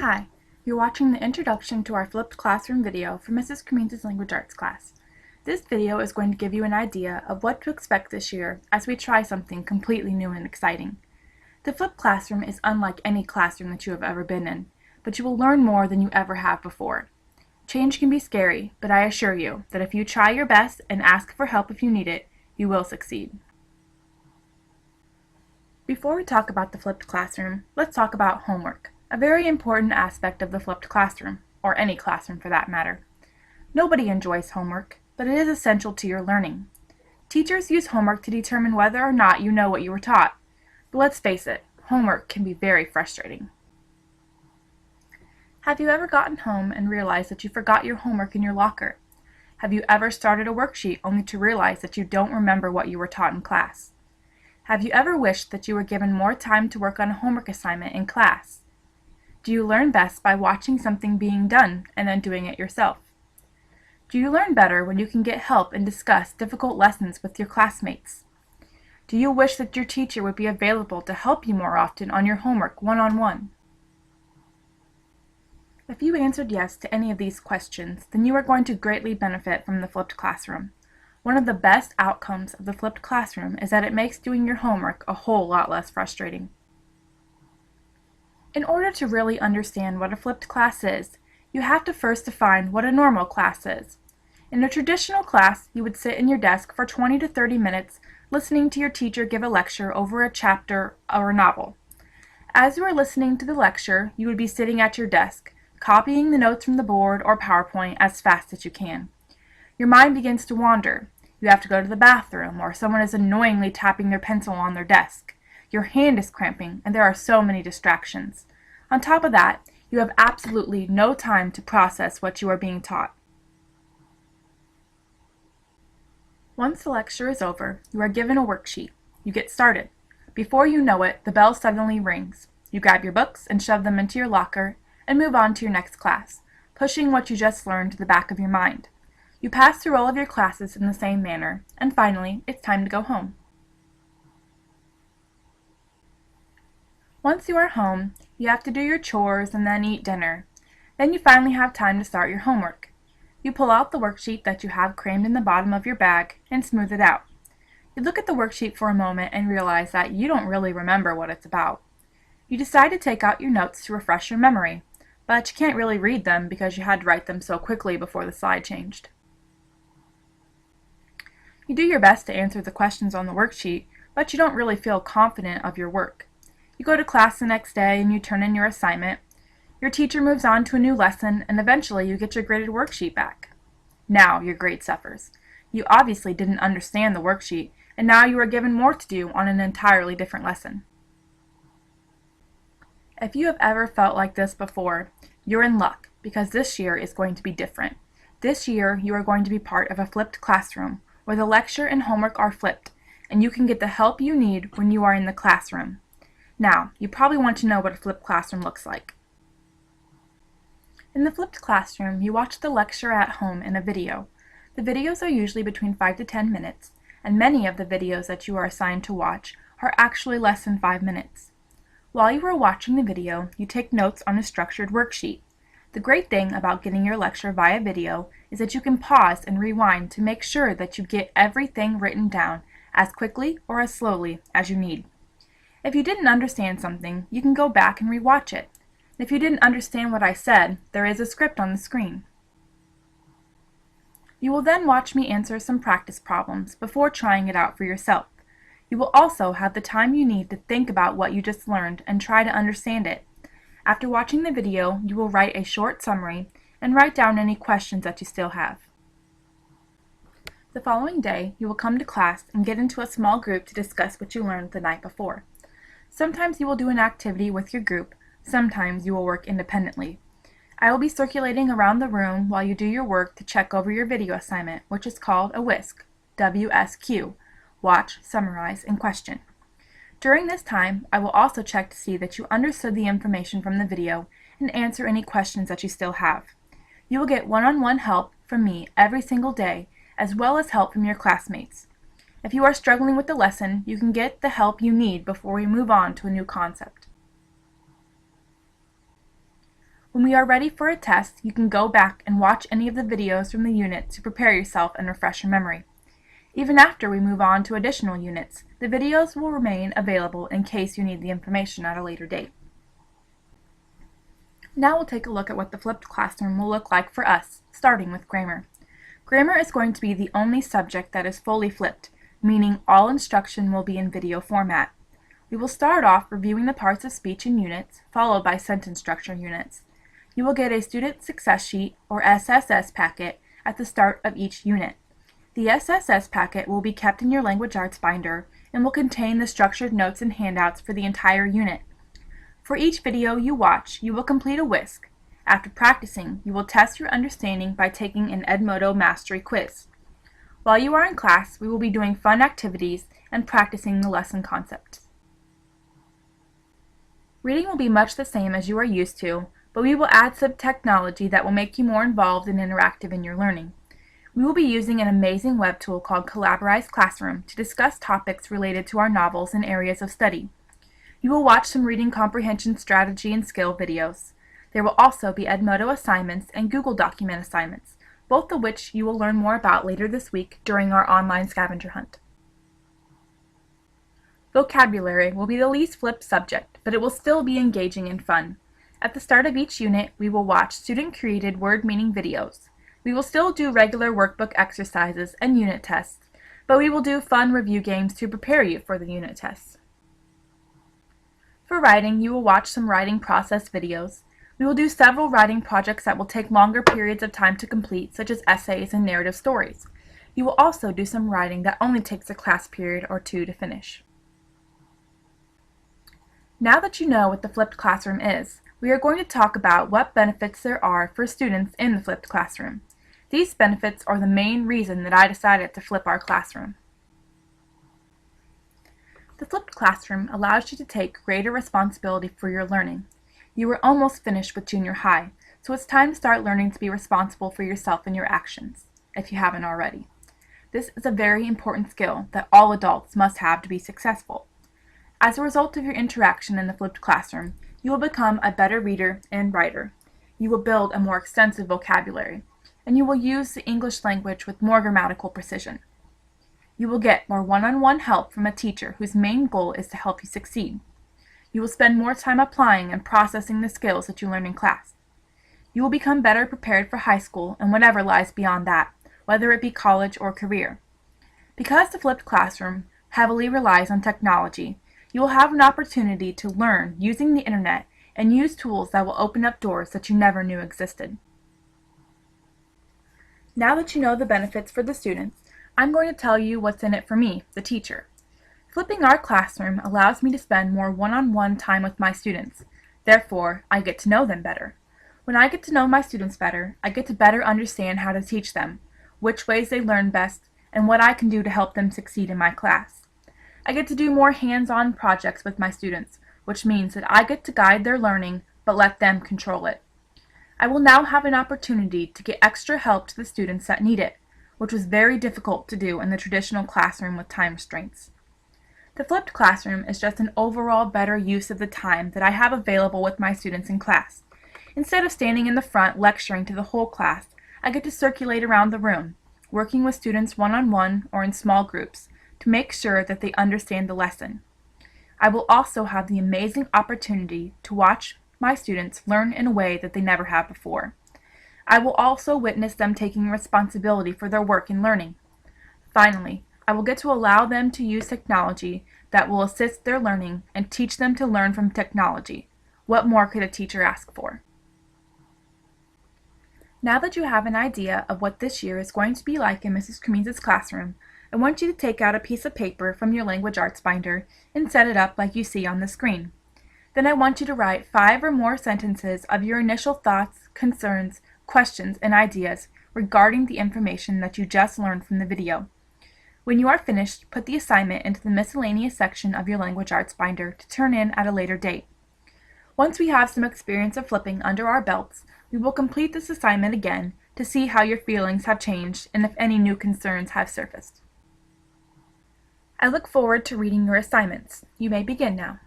Hi, you're watching the introduction to our flipped classroom video for Mrs. Cremeens' language arts class. This video is going to give you an idea of what to expect this year as we try something completely new and exciting. The flipped classroom is unlike any classroom that you have ever been in, but you will learn more than you ever have before. Change can be scary, but I assure you that if you try your best and ask for help if you need it, you will succeed. Before we talk about the flipped classroom, let's talk about homework, a very important aspect of the flipped classroom, or any classroom for that matter. Nobody enjoys homework, but it is essential to your learning. Teachers use homework to determine whether or not you know what you were taught. But let's face it, homework can be very frustrating. Have you ever gotten home and realized that you forgot your homework in your locker? Have you ever started a worksheet only to realize that you don't remember what you were taught in class? Have you ever wished that you were given more time to work on a homework assignment in class? Do you learn best by watching something being done and then doing it yourself? Do you learn better when you can get help and discuss difficult lessons with your classmates? Do you wish that your teacher would be available to help you more often on your homework one-on-one? If you answered yes to any of these questions, then you are going to greatly benefit from the flipped classroom. One of the best outcomes of the flipped classroom is that it makes doing your homework a whole lot less frustrating. In order to really understand what a flipped class is, you have to first define what a normal class is. In a traditional class, you would sit in your desk for 20 to 30 minutes listening to your teacher give a lecture over a chapter or a novel. As you are listening to the lecture, you would be sitting at your desk, copying the notes from the board or PowerPoint as fast as you can. Your mind begins to wander. You have to go to the bathroom, or someone is annoyingly tapping their pencil on their desk. Your hand is cramping, and there are so many distractions. On top of that, you have absolutely no time to process what you are being taught. Once the lecture is over, you are given a worksheet. You get started. Before you know it, the bell suddenly rings. You grab your books and shove them into your locker and move on to your next class, pushing what you just learned to the back of your mind. You pass through all of your classes in the same manner, and finally, it's time to go home. Once you are home, you have to do your chores and then eat dinner. Then you finally have time to start your homework. You pull out the worksheet that you have crammed in the bottom of your bag and smooth it out. You look at the worksheet for a moment and realize that you don't really remember what it's about. You decide to take out your notes to refresh your memory, but you can't really read them because you had to write them so quickly before the slide changed. You do your best to answer the questions on the worksheet, but you don't really feel confident of your work. You go to class the next day and you turn in your assignment. Your teacher moves on to a new lesson, and eventually you get your graded worksheet back. Now your grade suffers. You obviously didn't understand the worksheet, and now you are given more to do on an entirely different lesson. If you have ever felt like this before, you're in luck, because this year is going to be different. This year you are going to be part of a flipped classroom, where the lecture and homework are flipped, and you can get the help you need when you are in the classroom. Now, you probably want to know what a flipped classroom looks like. In the flipped classroom, you watch the lecture at home in a video. The videos are usually between 5 to 10 minutes, and many of the videos that you are assigned to watch are actually less than 5 minutes. While you are watching the video, you take notes on a structured worksheet. The great thing about getting your lecture via video is that you can pause and rewind to make sure that you get everything written down as quickly or as slowly as you need. If you didn't understand something, you can go back and rewatch it. If you didn't understand what I said, there is a script on the screen. You will then watch me answer some practice problems before trying it out for yourself. You will also have the time you need to think about what you just learned and try to understand it. After watching the video, you will write a short summary and write down any questions that you still have. The following day, you will come to class and get into a small group to discuss what you learned the night before. Sometimes you will do an activity with your group, sometimes you will work independently. I will be circulating around the room while you do your work to check over your video assignment, which is called a WISQ, WSQ, Watch, Summarize, and Question. During this time, I will also check to see that you understood the information from the video and answer any questions that you still have. You will get one-on-one help from me every single day, as well as help from your classmates. If you are struggling with the lesson, you can get the help you need before we move on to a new concept. When we are ready for a test, you can go back and watch any of the videos from the unit to prepare yourself and refresh your memory. Even after we move on to additional units, the videos will remain available in case you need the information at a later date. Now we'll take a look at what the flipped classroom will look like for us, starting with grammar. Grammar is going to be the only subject that is fully flipped, meaning all instruction will be in video format. We will start off reviewing the parts of speech in units, followed by sentence structure units. You will get a Student Success Sheet, or SSS packet, at the start of each unit. The SSS packet will be kept in your Language Arts binder and will contain the structured notes and handouts for the entire unit. For each video you watch, you will complete a whisk. After practicing, you will test your understanding by taking an Edmodo Mastery quiz. While you are in class, we will be doing fun activities and practicing the lesson concepts. Reading will be much the same as you are used to, but we will add some technology that will make you more involved and interactive in your learning. We will be using an amazing web tool called Collaborate Classroom to discuss topics related to our novels and areas of study. You will watch some reading comprehension strategy and skill videos. There will also be Edmodo assignments and Google document assignments, both of which you will learn more about later this week during our online scavenger hunt. Vocabulary will be the least flipped subject, but it will still be engaging and fun. At the start of each unit, we will watch student-created word meaning videos. We will still do regular workbook exercises and unit tests, but we will do fun review games to prepare you for the unit tests. For writing, you will watch some writing process videos. We will do several writing projects that will take longer periods of time to complete, such as essays and narrative stories. You will also do some writing that only takes a class period or two to finish. Now that you know what the flipped classroom is, we are going to talk about what benefits there are for students in the flipped classroom. These benefits are the main reason that I decided to flip our classroom. The flipped classroom allows you to take greater responsibility for your learning. You are almost finished with junior high, so it's time to start learning to be responsible for yourself and your actions, if you haven't already. This is a very important skill that all adults must have to be successful. As a result of your interaction in the flipped classroom, you will become a better reader and writer. You will build a more extensive vocabulary, and you will use the English language with more grammatical precision. You will get more one-on-one help from a teacher whose main goal is to help you succeed. You will spend more time applying and processing the skills that you learn in class. You will become better prepared for high school and whatever lies beyond that, whether it be college or career. Because the flipped classroom heavily relies on technology, you will have an opportunity to learn using the internet and use tools that will open up doors that you never knew existed. Now that you know the benefits for the students, I'm going to tell you what's in it for me, the teacher. Flipping our classroom allows me to spend more one-on-one time with my students. Therefore, I get to know them better. When I get to know my students better, I get to better understand how to teach them, which ways they learn best, and what I can do to help them succeed in my class. I get to do more hands-on projects with my students, which means that I get to guide their learning, but let them control it. I will now have an opportunity to get extra help to the students that need it, which was very difficult to do in the traditional classroom with time restraints. The flipped classroom is just an overall better use of the time that I have available with my students in class. Instead of standing in the front lecturing to the whole class, I get to circulate around the room, working with students one-on-one or in small groups, to make sure that they understand the lesson. I will also have the amazing opportunity to watch my students learn in a way that they never have before. I will also witness them taking responsibility for their work and learning. Finally, I will get to allow them to use technology that will assist their learning and teach them to learn from technology. What more could a teacher ask for? Now that you have an idea of what this year is going to be like in Mrs. Cremeens' classroom, I want you to take out a piece of paper from your Language Arts binder and set it up like you see on the screen. Then I want you to write 5 or more sentences of your initial thoughts, concerns, questions, and ideas regarding the information that you just learned from the video. When you are finished, put the assignment into the miscellaneous section of your Language Arts binder to turn in at a later date. Once we have some experience of flipping under our belts, we will complete this assignment again to see how your feelings have changed and if any new concerns have surfaced. I look forward to reading your assignments. You may begin now.